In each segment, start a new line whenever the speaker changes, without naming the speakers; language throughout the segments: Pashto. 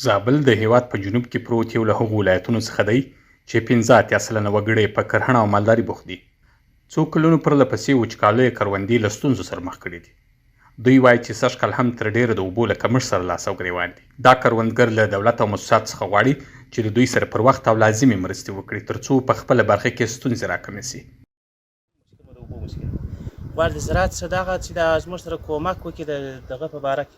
زابل د هیواد په جنوب کې پروت یو له هغو ولایتونو څخه دی چې 15 سلنه وګړي په کرهڼه او مالداري بوخت دي. څو کلونو پرله پسې وچکالۍ کروندې له ستونزو سره مخ کړي دي. دوی وایي چې سږ کال هم تر ډیره د اوبو له کمښت سره لاس او ګریوان دي. دا کروندګر له دولت او موسسات څخه غواړي چې د دوی سره پر وخت او لازمې مرستې وکړي ترڅو په خپله برخه کې ستونزې راکمې سي.
غواړي د زراعت څخه دغه چې د زموږ سره کومک وکړي دغه په باره کې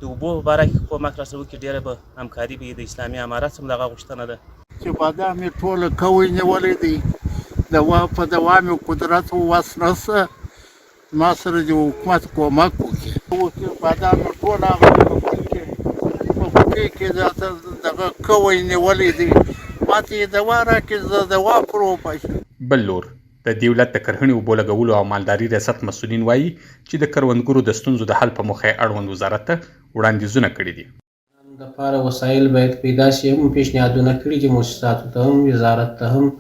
د اوبو په باره کې کومک راسره وکړي. ډېره به همکاري به د اسلامي امارت هم دغه غوښتنه ده
چې بادام یې ټوله کوی نیولی دی په دوام یې قدرت وس نشته. ما سره د حکومت کومک وکړي. بادام یې ټول هغه په بوټي کې دغه کوی نیولی دی. ما ته یې دوا راکړي زه دوا پر وباسم.
بل لور د دولت د کرهڼې اوبو لګولو او مالداري ریاست مسؤلین وایي چې د کروندګرو د ستونزو د حل په موخه یې اړوند وزارت ته وړاندیزونه کړي دي.
دپاره وسایل باید پیدا شي. هم پیشنهادونه کړي دي موسساتو ته هم وزارت ته هم.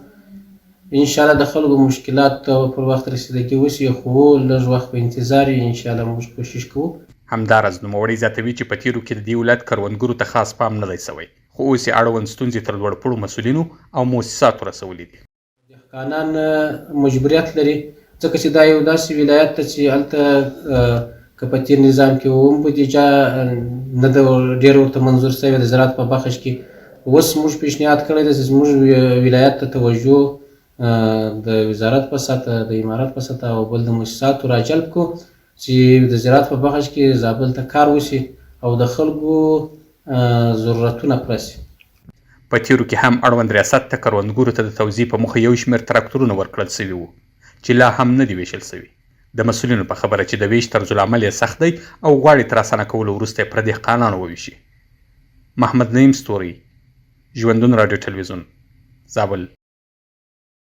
انشاءالله د خلکو مشکلات ته پر وخت رسیدګي وشي، خو لږ وخت په انتظار یې انشاءالله موږ کوشش کوو.
همداراز نوموړی زیاتوي چې په تیرو کې د دې ولایت کروندګرو ته خاص پام نه دی سوی، خو اوس یې اړوند ستونزې تر لوړپوړو مسؤلینو او موسساتو رسولي دي.
دهقانان مجبوریت لري ځکه چې دا یو داسې ولایت ته چې هلته که په تېر نظام کې هم بودیجه نه ده ډېره ورته منظور سوې د زراعت په بخش کې. اوس موږ پیشنهاد کړی ده چې زموږ ولایت ته توجه د وزارت په سطحه د امارت په سطحه او بل د موسساتو راجلب کړو چې د زراعت په بخش کې زابل ته کار وشي او د خلکو ضرورتونه پوره سي.
په تیرو کې هم اړوند ریاست ته کروندګرو ته د توزیع په موخه یو شمېر تراکتورونه ورکړل سوي وو چې لا هم نه دي ویشل سوي. د مسؤلینو په خبره چې د ویش طرزالعمل یې سخت دی او غواړي تر اسانه کولو وروسته یې پر دهقانانو وویشي. محمد نعیم ستوري، ژوندون راډیو تلویزیون، زابل.